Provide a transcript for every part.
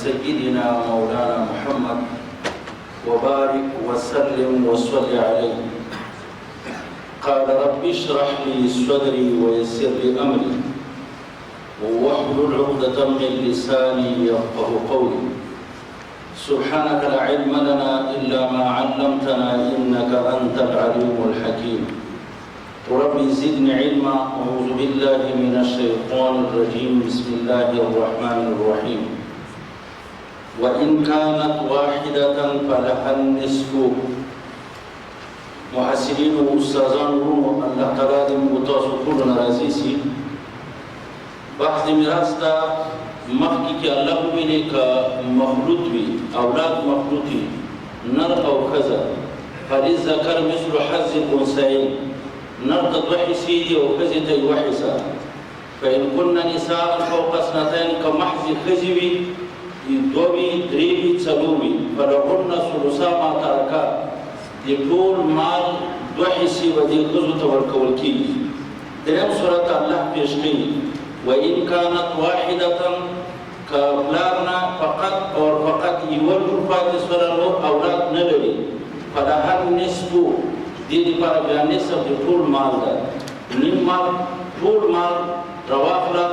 سيدنا مولانا محمد وبارك وسلم وصل عليه. قال رب اشرح لي صدري ويسر لي أمري واحلل عقدة من لساني يفقه قولي. سبحانك لا علم لنا إلا ما علمتنا إنك أنت العليم الحكيم. رب زدني علما. أعوذ بالله من الشيطان الرجيم. بسم الله الرحمن الرحيم. وإن كانت واحدة فلها النصف. محسنين وأستاذان ورونو الله تعالى متاسو كلنا رازيسي بحث میراث ته مخکې کې الله ویلي که مخلوط وي اولاد مخلوط وي نر او ښځه فللذکر مثل حظ الانثیین نر ته دوه حصې دي او ښځې ته یوه حصه فإن كن نساء فوق اثنتين که محض ښځې وي دوه وي درې وي څلور وي فلهن ثلثا ما ترکه د ټول مال دوه حصې به دې ښځو ته ورکول کېږي. درېیم صورت الله پیش کوي وإن كانت واحدة كبلارنا فقط اور فقط يور فاتس ولا أولاد نلري فلها النصف دي پر بیا نصف دي طول مال ده نیم مال طول مال رواخلا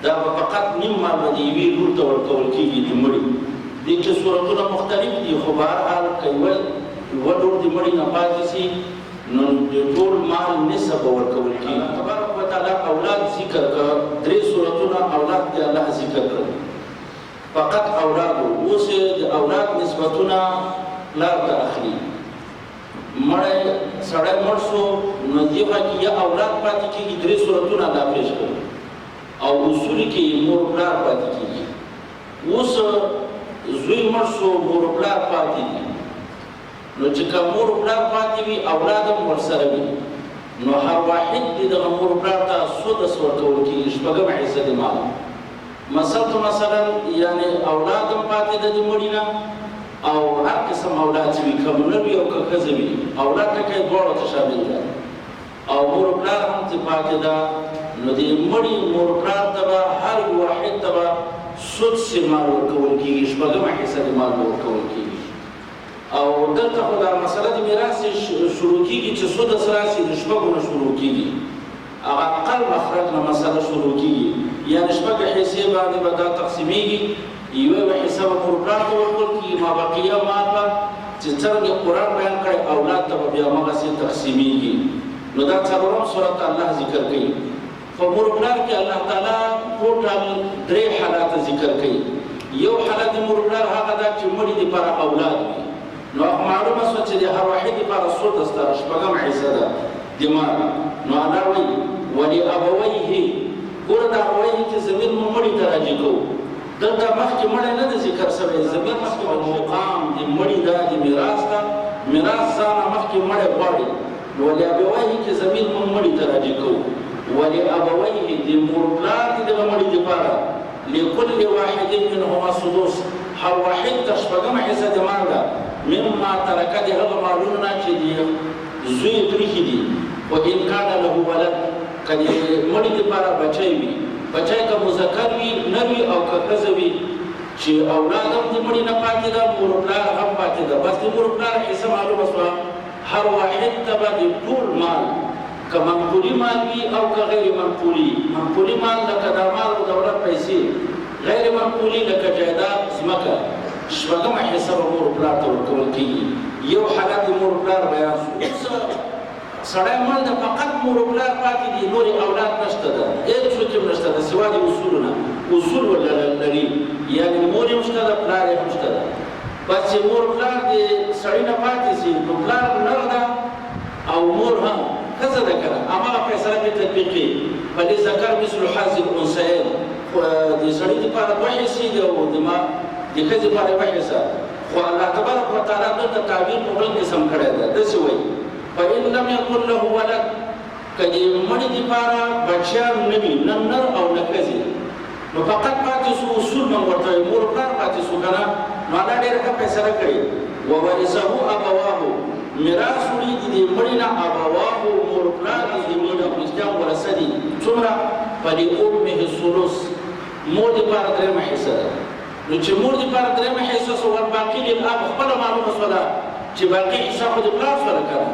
دا فقط نیم مال بدي وی لور ته ورکول کیږي د مړي دي چې صورتونه مختلف دي خو بهر حال کوي ولور د مړي نه پاتې سي نو د ټول مال نصف ورکول کیږي. تبارک وتعالى اولاد ذکر کړ درې صورتونه اولاد دی الله ذکر کړ فقط اولاد اوس د اولاد نسبتونه لار ته اخلي مړی سړی مړ شو نو دیغه کې یا اولاد پاتې کېږي درې صورتونه الله پیش کړ او اصول کې مور پلار پاتې کېږي. اوس زوی مړ شو مور پلار پاتې دي نو چې کوم مور پلار پاتې وي اولاد هم ورسره وي نو هر واحد دې د مور پلار ته سدس ورکول کېږي شپږم حصه د مال. مثلا یعنی اولاد هم پاتې د مړي نه او هر قسم اولاد چې وي که نر وي او که ښځه وي اولاد ټکی دواړو ته شامل ده او مور پلار هم چې پاتې ده نو د مړي مور پلار ته به هر واحد ته به سدس مال ورکول کېږي شپږمه حصه د مال به ورکول کېږي. او دلته خو دا مسله د میراث شروع کېږي چې سدس راسي د شپږو نه شروع کېږي هغه اقل مخرج نه مسله شروع کېږي یعنې شپږ حصې باندې به دا تقسیمېږي یوه حصه به مور پلار ته ورکول کېږي مابقیه مال به چې څرنګه قرآن بیان کړی اولاد ته به بیا همغسې تقسیمېږي. نو دا څلورم صورت الله ذکر کوي. په مور پلار کې الله تعالی ټوټل درې حالات ذکر کوي. یو حالت د مور پلار هغه ده چې مړي دپاره اولاد وي نو معلومه شوه چې د هر واحد لپاره سدس ده شپږم حصه ده د مال. نو الله وایي ولابویه ګوره د ابویه کې ضمیر مو مړي ته راجع کوو دلته مخکې مړی نه ده ذکر شوی ضمیر مخکې مقام د مړي ده د میراث ده میراث ځانه مخکې مړی غواړي نو ولابویه کې ضمیر مو مړي ته راجع کوو ولابویه د مور پلار د دغه مړي دپاره لكل واحد منهما السدس هر واحد ته شپږمه حصه د مال ده مما ترکه د هغه مالونه چې د زوی پرېښي دي وإن كان له ولد که د مړي دپاره بچی وي بچی که مذکر وي نر وي او که ښځه وي چې اولاد هم د مړي نه پاتې ده مور پلار هم پاتې ده بس د مور پلار حصه معلومه شوه هر واحد ته به د ټول مال که منقولي مال وي او که غیر منقولي منقولي مال لکه د مال د دولت پیسې غیر منقولي لکه جایداد ځمکه شپږمه حصه به مور پلار ته ورکول کېږي. یو حالت د مور پلار بیان شو. اوس سړی مړ ده فقط مور پلار پاتې دي نورې اولاد نشته ده هېڅ څوک هم نشته ده سوا د اصولو نه اصول لري یعنې مور یې هم شته ده پلار یې هم شته ده بس چې مور پلار د سړي نه پاتې سي نو پلار نر ده او مور هم ښځه ده که نه هماغه فیصله پرې تطبیقي فللذکر مثل حظ الانثیین د سړي دپاره دوه حصې دي او د ښځې لپاره یوه حصه خو الله تبارک وتعالی دلته تعبیر په بل قسم کړی ده داسې وایي فإن لم يكن له ولد که د مړي دپاره بچیان نه وي نه نر او نه ښځې نو فقط پاتې سو اصول من ورته وایي مور پلار پاتې سو که نه نو الله ډېره ښه فیصله کړې وورثه ابواه میراث وړي د دې مړي نه ابواه مور پلار د دې مړي نه وروستیان ورثه دي څومره فلأمه الثلث مور دپاره درېیمه حصه ده نو چې مور دې پر درېمه حصه سو ور باقي للاب خپل معلومه سوله چې باقي حصه خو دې پلار سره کړه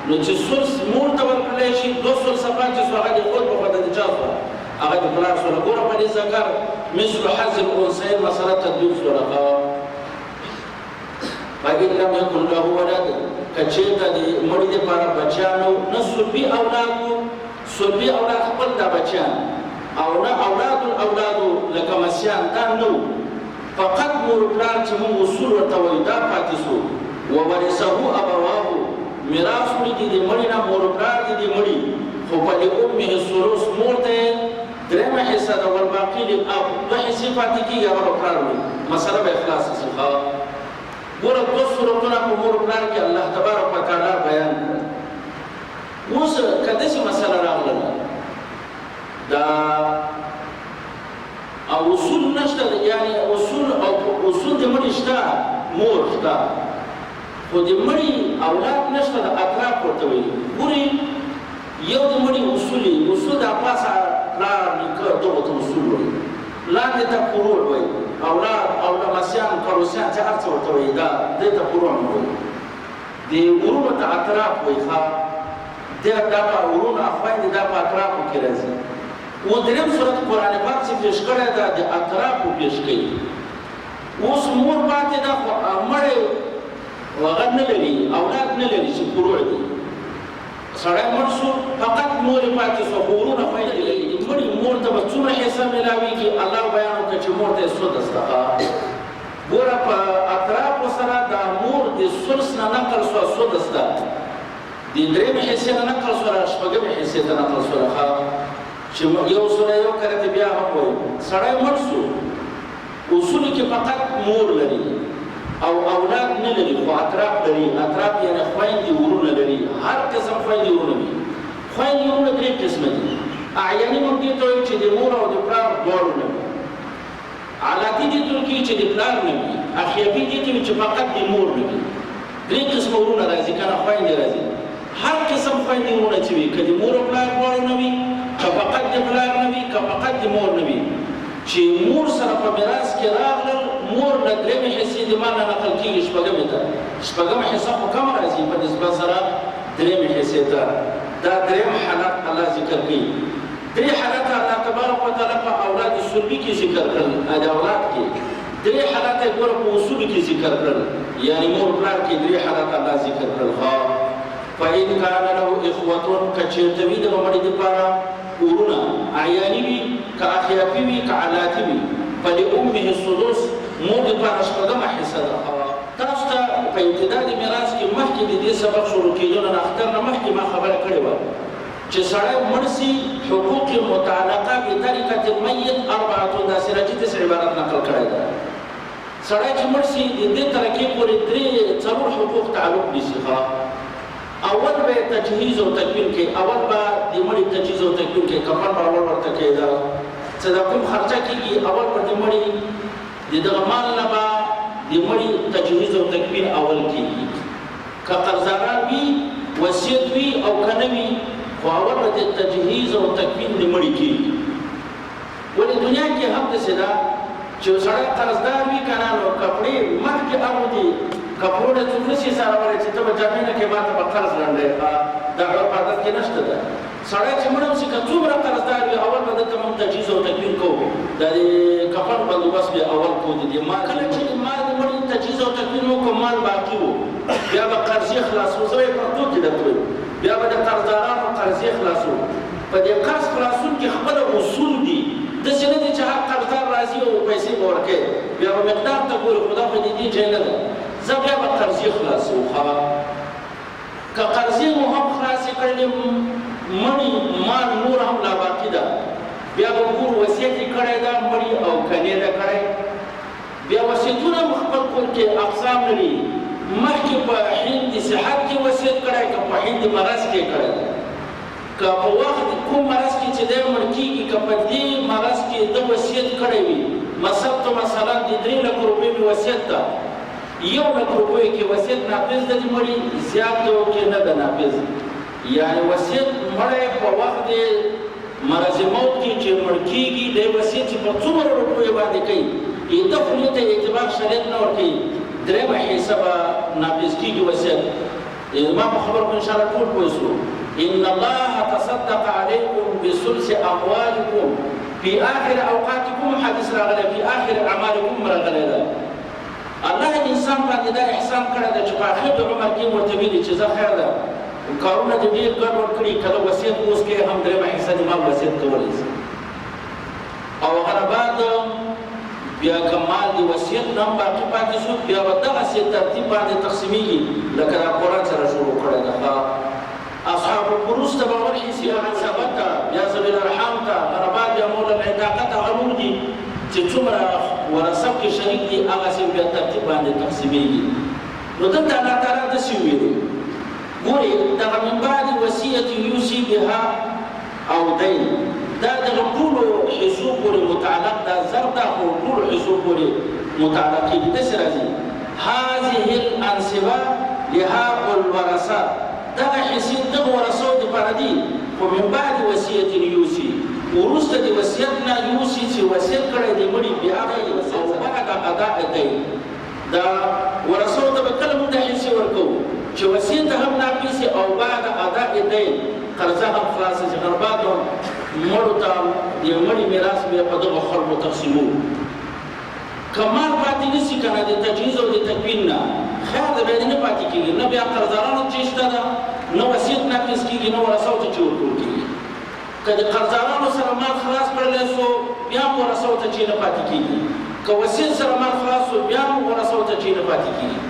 نو چې سورس مور ته ورکړی شي 200 صفات چې هغه د خود په خود د چا سره هغه د پلار سره ګوره په دې ذکر مثل حظ الانثيين مسأله تدبیر سره فإن لم يكن له ولد کچېرته د مړي دپاره بچیانو نه سلبي اولادو سلبي اولاد خپل دا بچیان او نه اولاد الاولادو لکه مسیان دا نه فقط مور پلار چې موږ اصول ورته وایو دا پاتې سو وورثه ابواه میراث وړي دي د مړي نه مور پلار دي د مړي خو په لأمه الثلث مور ته درېمه حصه ده والباقي للاب دوه حصې پاتې کېږي هغه پلار وړي مسله به اخلاص شي ګوره دوه صورتونه په مور پلار کې الله تبارک وتعالی بیان کړل اوس که داسې مسله راغله دا او اصول نشته یعنی اصول د مړي شته مور شته خو د مړي اولاد نشته د اطراف ورته وایي ګورې یو د مړي اصول د پاسه پلار نیکه دغو ته اصول وایي لاندې ته فروع وایي اولاد او لمسیان پروسیان چې هر څه ورته وایي دا دې ته فروع نه وایي د ورونو ته اطراف وایي ښه دا په ورونو خویندې دا په اطرافو کې راځي و درېم صورت قرآن پاک چې پیش کړی دا د اطرافو پیش کوي اوس مور پاتې ده خو مړی هغه نه لري اولاد نه لري چې فروع دي سړی مړ شو فقط مور یې پاتې شو خو ورونه خویندې لري مړي مور ته به څومره حصه میلاویږي الله بیان وکړه چې مور ته یې سدس ده ګوره په اطرافو سره دا مور د ثلث نه نقل شوه سدس ده د درېمې حصې نه نقل شوله شپږمې حصې ته نقل شوله چې یو سره یو کله ته بیا هم وایي سړی مړ شو اصولو کې فقط مور لري او اولاد نه لري خو اطراف لري اطراف یعنې خویندې ورونه لري هر قسم خویندې ورونه وي خویندې ورونه درې قسمه دي اعیاني موږ دې ته وایو چې د مور او د پلار دواړو نه وي علاقي دې ته وکړي چې د پلار نه وي اخیفي دې ته وي چې فقط د مور نه وي درې قسمه ورونه راځي که نه خویندې راځي هر قسم خویندې ورونه چې وي که د مور او پلار دواړو نه وي که فقط د پلار نه وي که فقط د مور نه وي چې مور سره په میراث کې راغلل مور له درېمې حصې د مال نه نقل کېږي شپږمې ته شپږمه حصه خو کمه راځي په نسبت سره درېمې حصې ته دا درېم حالت الله ذکر کوي درې حالت الله تبارک وتعالی په اولاد سلبي کې ذکر کړل د اولاد کې درې حالت یې ګوره په اصولو کې ذکر کړل یعنی مور پلار کې درې حالت الله ذکر کړل فإن كان له إخوة كچېرته وي د مړي دپاره ورونه اعیاني وي که اخیافي وي که علاتي وي فلأمه السدس مور دپاره شپږمه حصه ده تاسو ته په ابتدا د میراث کې مخکې د دې سبق شروع کېدو نه اختر نه مخکې ما خبره کړې وه چې سړی مړ سي حقوق متعلقه بترکة المیت اربعة داسې راځي داسې عبارت نقل کړی ده سړی چې مړ سي د دې ترکې پورې څلور حقوق تعلق نیسي اول به تجهیز او تکوین کې اول به د مړي تجهیز او تکوین کې کفن به اول ورته کېده چې دا کوم خرچه کېږي اول به د مړي د دغه مال نه به د مړي تجهیز او تکوین اول کېږي که قرضداران وي وصیت وي او که نه وي خو اول به د تجهیز او تکوین د مړي کېږي ولې دنیا کې هم داسې ده چې سړی قرضدار وي که نه نو کپړې مخکې اغوندي کپړونه څومره شي سره وړی چې ته به جامې نه کې ماته به قرض لنډی دا عرف عادت کې نشته ده سړی چې مړ شي که څومره قرضدار وي اول به دته موږ تجهیز او تکوین کوو دا د کفن بندوبست بیا اول کوو د دې مال کله چې مال د مړي تجهیز او تکوین وکړو مال باقي و بیا به قرضې خلاصو زه یې پښتو کې درته وایم بیا به د قرضدارانو قرضې خلاصو په دې قرض خلاصون کې خپله اصول دي داسې نه دي چې هر قرضدار راځي او پیسې به ورکوي بیا به مقدار ته ګوري خو دا خو د دې ځای نه ده زه بیا به قرضې خلاصو که قرضې مو هم خلاصې کړلې مړي مال نور هم لا باقي ده بیا به کور وصیت یې کړی ده مړي او کنې ده کړی بیا وصیتونه هم خپل کور کې اقسام لري مخکې په حین د صحت کې وصیت کړی که په حین د مرض کې کړی ده که په وخت کوم مرض کې چې دی مړ کېږي که په دې مرض کې ده وصیت کړی وي مثلا د 3 لک روپۍ مې وصیت ده 1 لک روپۍ کې وصیت نافظ ده د مړي زیات ده کې نه ده نافظ یعنی وصیت مړی په وخت د مرض موت کې چې مړ کېږي دی وصیت چې په څومره روپیو باندې کوي د خولې ته اعتبار شریعت نه ورکوي درېیمه حصه به نافظ کېږي وصیت ما په خبرو کې انشاءالله ټول پوه شو ان الله تصدق عليكم بثلث اموالكم في اخر اوقاتكم حدیث راغلی في اخر اعمالكم راغلی ده الله انسان باندې دا احسان کړی ده چې په اخر د عمر کې ورته ویلي چې زه خیر ده کارونه دې ډېر ګډوډ کړي کله وصیت اوس کې هم درېیمه حصه دې ما وصیت کولی شي او هغه بعد بیا کمال دی وصیت نام باقی پاتې شو بیا به دغسې ترتیب باندې تقسیمیږي لکه دا قرآن سره شروع کړی ده اصحاب الفروض ته به ورحیسي ثبت ته بیا ذوی الارحام ته هغه بعد بیا مولا العتاقه ته هغه نور دي چې څومره ورثه کې شریک دي هغسې بیا ترتیب باندې تقسیمیږي نو دلته الله تعالی داسې ویلي ګورې دغه من بعد وصیة یوصي بها او دین دا دغه ټولو حصو پورې متعلق دا ضرب دا خو ټولو حصو پورې متعلق کېږي داسې راځي هذه الانصبه لهؤلاء الورثه دغه حصې دغه ورثو دپاره دي خو من بعد وصیة یوصي وروسته د وصیت نه یوصي چې وصیت کړی دی مړي بیا او بعد اداء دین دا ورثو ته به کله موږ دا حصې ورکوو چې وصیت هم نافظ او بعد اداء دین قرضه هم خلاصه چې غربات مړو ته د مړي میراث بیا په دغو خلکو تقسیمو کمال پاتې نشي که نه د تجهیز او د تکوین نه خیر د بیا نه پاتې کېږي نه بیا قرضدارانو چې شته ده نه وصیت نافظ کېږي نه ورثو ته چې ورکول کېږي که د قرضدارانو سره مال خلاص کړلی شو بیا هم ورثو ته چې نه پاتې کېږي که وصیت سره مال خلاص شو بیا هم ورثو ته چې نه پاتې کېږي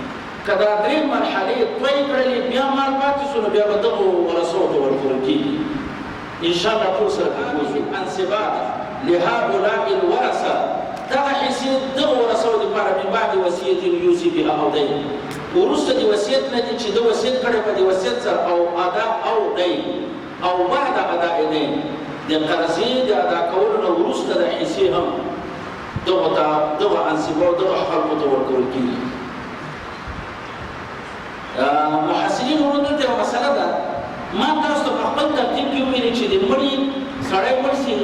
که دا درې مرحلې طی کړلې بیا مال پاتې شو نو بیا به دغو ورثو ته ورکول کېږي انشاءالله ټول سره پوه انصبات لهؤلاء الورثه دغه حصې دغه ورثو دپاره من بعد وصیة یوصي بها او دین وروسته د وصیت نه دي چې د وصیت کړی په د وصیت سره او ادا او دین او بعد اداء دین د قرضې د ادا کولو نه وروسته د حصې هم دغو ته دغه انصبه او دغه خلکو ته ورکول کېږي محصلین ورو دلته یوه مسله ده ما تاسو ته په خپل ترتیب کې وویلې چې د مړي سړی مړ شي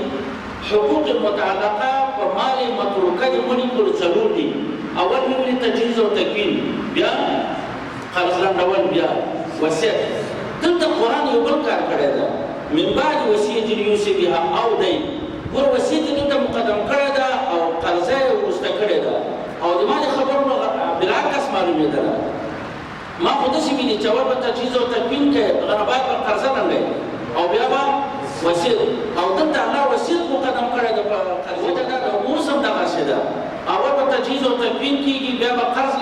حقوق متعلقه په مال متروکه د مړي پورې څلور دي اول مې ویلې تجهیز او تکوین بیا قرض لنډول بیا وصیت دلته قرآن یو بل کار کړی ده من بعد وصیة یوصي بها او دین ګوره وصیت یې دلته مقدم کړی ده او قرضه یې وروسته کړې ده او د ما د خبرو بالعکس معلومېدله ما خو داسې ویني چې اول به تجهیز او تکوین کوي هغه بعد به قرضه لنډوي او بیا به وصیت او دلته الله وصیت مقدم کړی ده په قرضه ده د اوس هم دغسې ده اول به تجهیز او تکوین کېږي بیا به قرض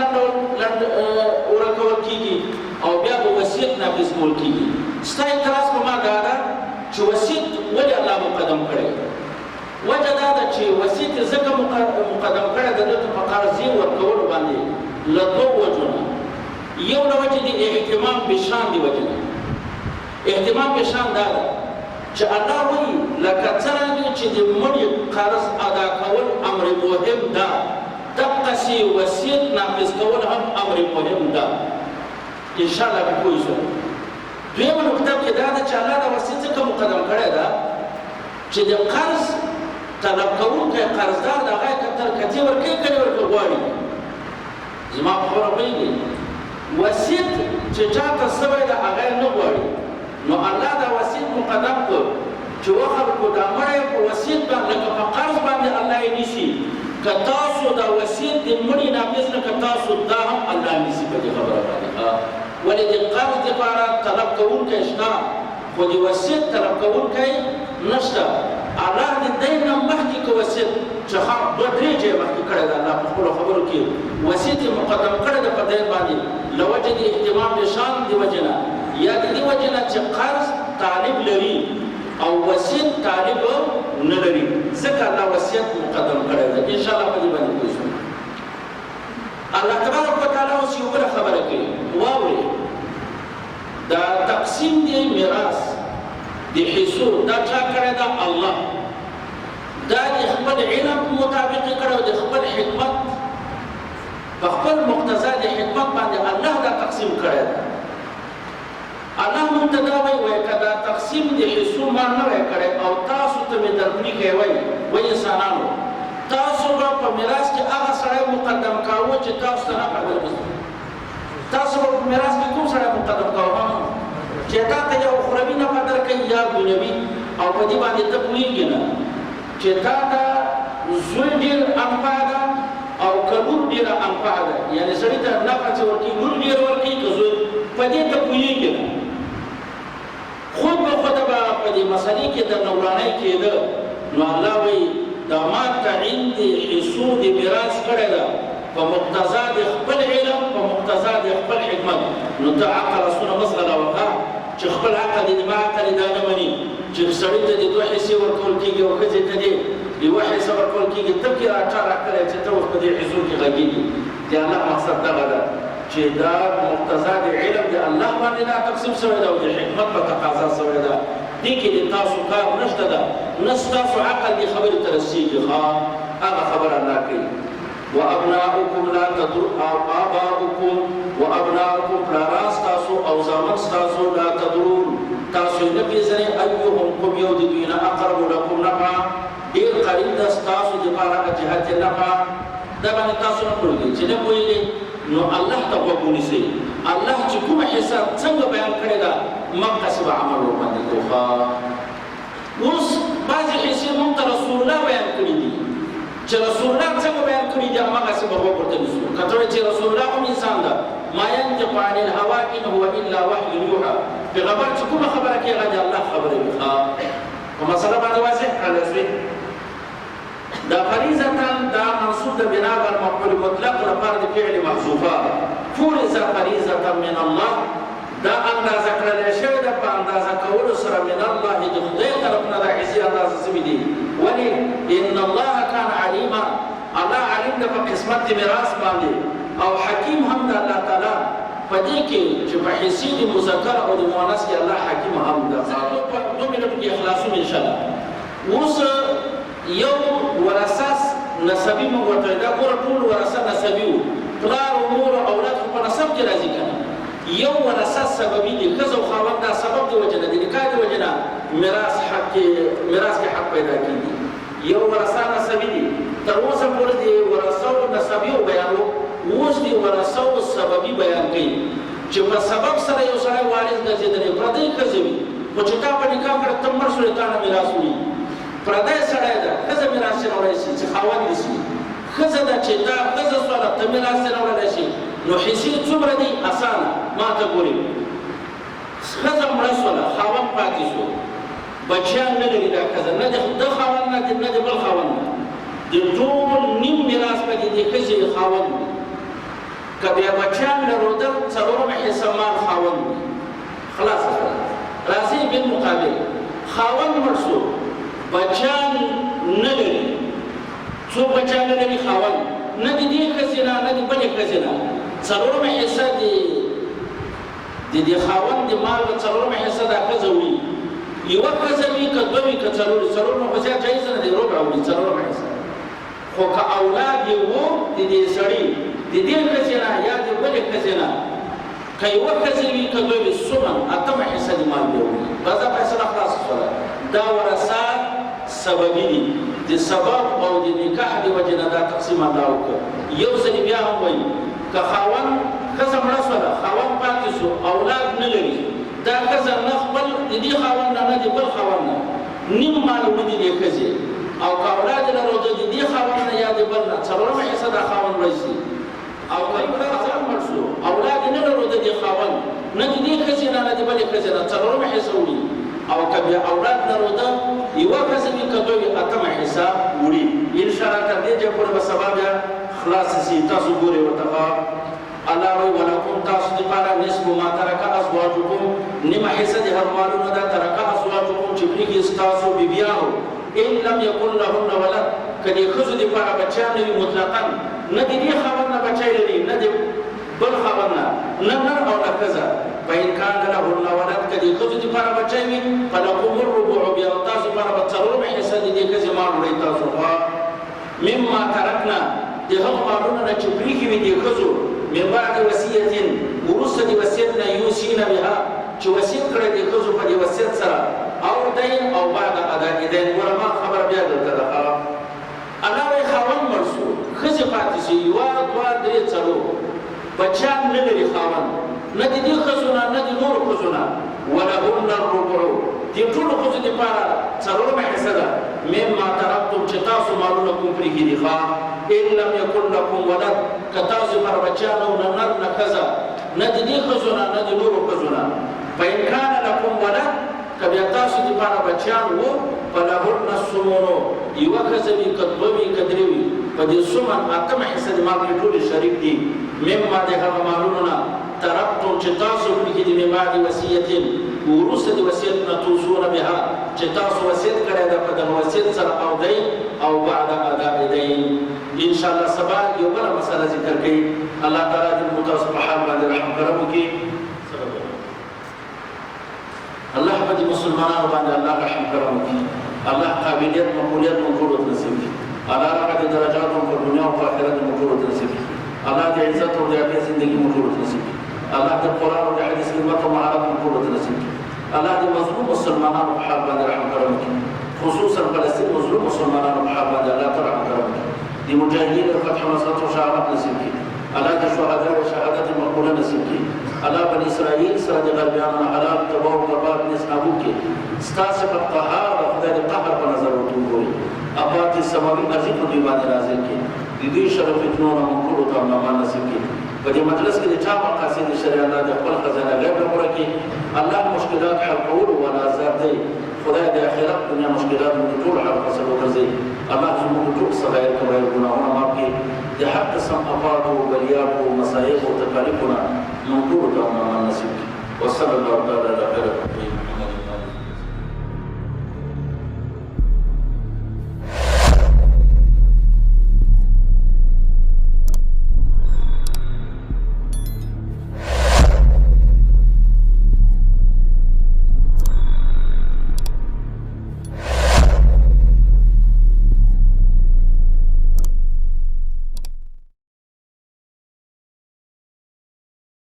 ورکول کېږي او بیا به وصیت نافظ کول کېږي ستا اعتراض په ما دا ده چې وصیت ولې الله مقدم کړی وجه دا ده چې وصیت یې ځکه مقدم کړی ده دلته په قرضې ورکولو باندې له دوو وجو نه یو له وجې د اهتمام بشان د وجې نه اهتمام بشان دا ده چې الله وایي لکه څرنګه چې د مړي قرض ادا کول امر مهم ده دقسې وصیت نافظ کول هم امر مهم ده انشاءالله به پوه شو دویمه نقطه کې دا ده چې الله د وصیت څخه مقدم کړی ده چې د قرض طلب کوونکی قرضدار د هغه تر کتې ورکوي که نه ورکوي غواړي زما په خبره پوهېږي وصیت چې چاته سوی ده هغه یې نه غواړي نو الله دا وصیت مقدم کړ چې وخلکو دا مړی په وصیت باندې لکه په قرض باندې الله یې نیسي که تاسو دا وصیت د مړي نافظ نه که تاسو دا هم الله نیسي په دې خبره باندې ولې د قرض دپاره طلب کوونکی شته خو د وصیت طلب کوونکی نشته الله د دین نه مخکې که وصیت چې دوه درې ځایه مخکې کړی ده الله په خپلو خبرو کې وصیت یې مقدم کړی ده په دین باندې له وجې د اهتمام د شان د وجې نه یا د دې وجې نه چې قرض طالب لري او وصیت طالب نه لري ځکه الله وصیت مقدم کړی ده انشاءالله په دې باندې پوه شو الله تبارک وتعالی اوس یو بله خبره کوي واورئ دا تقسیم دی میراث د حصو دا چا کړی ده الله دا د خپل علم مطابق کړی او د خپل حکمت په خپل مقتضا د حکمت باندې الله دا تقسیم کړی ده الله مونږ ته دا وایي که دا تقسیم د حصو ما نه وی کړی او تاسو ته مې درکړي کوي وایي انسانانو تاسو به په میراث کې هغه سړی مقدم کاوه چې تاسو ته نفع دررسوي. تاسو به په میراث کې کوم سړی مقدم کاوه چې تا ته یو اخروي نفع درکوي یا دنیوي، او په دې باندې ته پوهېږې نه چې تا ته زوی ډېر انفع ده او که لور ډېره انفع ده، یعنې سړي ته نفع چې ورکوي لور ډېر ورکوي که زوی، په دې ته پوهېږې نه. خود به خوده به په دې مسلې کې درنه ورانی کېده. نو الله وایي دا ما تعین د حصو د میراث کړې ده په مقتضا د خپل علم، په مقتضا د خپل حکمت. نو ته عقل اسونه مسغله وکړه چې خپل عقل دې ما عقل دا نه مني چې سړي ته دې دوه حصې ورکول کېږي او ښځې ته دې یوه حصه ورکول کېږي. ته پکې راکړه راکړی چې ته اوس په دې حصو کې غږېږي. د الله مقصد دغه ده چې دا مقتضا د علم د الله باندې دا تقسیم شوی ده او د حکمت په تقاضا شوی ده. دې کې د تاسو کار نشته ده، نه ستاسو عقل دې خبرې ته رسېږي. هغه خبره الله کوي. وابناؤکم لا تدرون، او آباؤکم وابناؤکم پلاران ستاسو او زامن ستاسو لا تدرون، تاسو یې نه پېژنئ ایهم کوم یو د دوی نه اقرب لکم نفعا ډېر قریب ده ستاسو دپاره هغه جهت نفع. دا باندې تاسو نه پوهېږئ چې نه پوهېږئ نو الله ته غوږ ونیسئ. الله چې کومه حساب څنګه بیان کړې ده مقصد عمل ورباندې کوه. اوس بعضې حصې موږ ته رسول الله بیان کړي دي چې رسول الله څنګه بیان کړي دي هماغسې به غوږ ورته نیسو. که ته وایې چې رسول الله هم انسان ده، ما ينطق عن الهوا ان هو الا وحي يوحى، پیغمبر چې کومه خبره کوي هغه د الله خبره وي. په مسله باندې واضح کړلی شوې. دا فریضة دا منصوب ده بنا بر مفعول مطلق لپاره د فعل محذوفه. فرض فریضة من الله، دا اندازه کړلی شوې ده په اندازه کولو سره من الله د خدای طرف نه دا حصې اندازه شوي دي. ولې؟ ان الله کان علیما، الله علیم ده په قسمت د میراث باندې، او حکیم هم ده الله تعالی په دې کې چې په حصې د مذکر او د مؤنث کې الله حکیم هم ده. په 2 منټو کې خلاصوم انشاءالله. اوس یو ورثه نسبي موږ ورته دا ګوره ټول ورثه نسبي وو، پلار او مور او اولاد خو په نسب کې راځي که نه. یو ورثه سببي دي، ښځه او خاوند دا سبب د وجې نه د نکاح د وجې نه میراث کې حق پیدا کېږي. یو ورثه نسبي دي. تر اوسه پورې د ورثو نسبي بیانو، اوس د ورثو سببي بیان کوي چې په سبب سره یو سړی وارث ګرځېدلی، پردۍ ښځه وي خو چې تا په نکاح کړه ته مړ شولې تا نه میراث وړي. پردی سړی ده، ښځه میراث یې راوړی شي چې خاوند دې شي. ښځه ده چې دا ښځه شوله ته میراث یې راوړلی شي. نو حصې څومره دي؟ اسانه ما ته ګورې. ښځه مړه شوله، خاوند پاتې شو، بچیان نه لري دا ښځه، نه د خاوند نه نه د بل خاوند نه، د ټول نیم میراث به د دې ښځې خاوند وي. که بیا بچیان لرودل څلورمه حصه مال خاوند وي. خلاصه شوه. راځئ بالمقابل خاوند مړ شو، بچیان نه لري. څو بچیان نه لري خاوند، نه د دې ښځې نه نه د بلې ښځې نه. څلورمه حصه د دې خاوند د مال څلورمه حصه دا ښځه وړي. یوه ښځه وي که دوه وي که څلور وي، څلورمه خو زیات جایز نه دی، ربع وړي څلورمه حصه. خو که اولاد یې وو د دې سړي د دې ښځې نه یا د بلې ښځې نه، که یوه ښځه وي که دوه وي، سمن اتمه حصه د مال به وړي. بس دا فیصله خلاصه شوله. دا ورثه سببي دي، د سبب او د نکاح د وجې نه دا تقسیم ادا وکړه. یو ځلې بیا هم وایي که خاوند ښځه مړه شوله، خاوند پاتې شو، اولاد نه لري، دا ښځه نه خپل د دې خاوند نه نه د بل خاوند نه نیم مال وړي دې ښځې، او که اولاد یې لرلوده د دې خاوند نه یا د بل نه څلورمه حصه دا خاوند وړی شي. او که ښځه مړ شو، اولاد یې نه لرلوده د خاوند نه د دې ښځې نه نه د بلې ښځې نه څلورمه حصه وړي. او که بیا اولاد لرلوده یوه ښځه وي که دوه وي اتمه حصه وړي. انشاءالله تر دې ځایه پورې به سبا بیا خلاصه شي. تاسو ګورئ ورته. الله وایي ولکم تاسو دپاره نصف ما ترک ازواجکم، نیمه حصه د هغو مالونو ده ترک ازواجکم چې پرېږدي ستاسو بیبیانو، ان لم یکن لهن ولد، که دې ښځو دپاره بچیان نه وي مطلقا، نه د دې خاوند نه بچی لري نه د بل خاوند نه، نه نر او نه ښځه. فإن کان لهن ولد، که دې ښځو دپاره بچی وي، فلکم الربع، بیا تاسو دپاره به څلورمه حصه د دې ښځې مال وړئ تاسو. مما ترکنا، د هغو مالونو نه چې پرېښي وي دې ښځو، من بعد وصیت، وروسته د وصیت نه، یوصین بها، چې وصیت کړی دې ښځو په دې وصیت سره، او دین او بعد اداء دین. ګوره ما خبره بیا دلته ده. الله وایي چې یوه دوه درې څلور بچیان نه لري خاوند نه د دې ښځو نه د نورو ښځو نه ولهن الربع دې ټولو ښځو دپاره څلورمه حصه ده مما ترکتم چې تاسو مالونه کوم پرېښي دي ښه ان لم یکن لکم ولد که تاسو پر بچیان او نه نر نه ښځه نه د دې ښځو نه نه د نورو ښځو نه فإن کان لکم ولد که بیا تاسو دپاره بچیان وو فلهن الثمن یوه ښځه وي که دوه وي که درې وي په دې ثمن اتمه حصه د مال کې ټولې شریک دي مما د هغه مالونو نه ترکتم چې تاسو پرېښي دي من بعد وصیت وروسته د وصیت نه توصون بها چې تاسو وصیت کړی ده په دغه وصیت سره او دین او بعد اداء دین انشاءالله سبا یو بله مسله ذکر کوي الله تعالی دې موږ تاسو په حال باندې رحم کرم وکړي الله په دې مسلمانانو باندې الله رحم کرم وکړي الله قابلیت مقبولیت موږ ټولو ته نصیب کړي الله هغه د درجاتو په دنیا او په آخرت موږ ټولو ته نصیب کړي الله د عزت او د عافیت زندګي موږ ټولو ته نصیب کړي الله د قرآن او د حدیث خدمت او مهارت موږ ټولو ته نصیب کړي الله د مظلوم مسلمانانو په حال باندې رحم کرم وکړي خصوصا فلسطین مظلوم مسلمانانو په حال باندې الله تعالی رحم کرم وکړي د مجاهدینو فتح او نصرت او شهادت نصیب کړي الله د شهدا او شهادت مقبوله نصیب کړي الله بني اسرائیل سره د غربیانو حلال تباہ او برباد نس نابود کړي ستاسو په قهار او خدای د قهر په نظر وګورئ ابات سماوي نصیب په دی باندې نازل کړي د دې شرف فتنو نه موږ ټول ته امان نصیب کړي په دې مجلس کې د چا مقاصد شریعت الله د خپل خزانه غیب لپاره کې الله مشکلات حل کول او نظر دی خدای د آخرت دنیا مشکلات موږ ټول حل فصل وګرځي الله زموږ ټول صغائر کبایر ګناهونه معاف کړي د حق سم افاض او بلیات او مصائب او تکالیفونه موږ ټول ته امان نصیب کړي وصلی الله تعالی علی خیر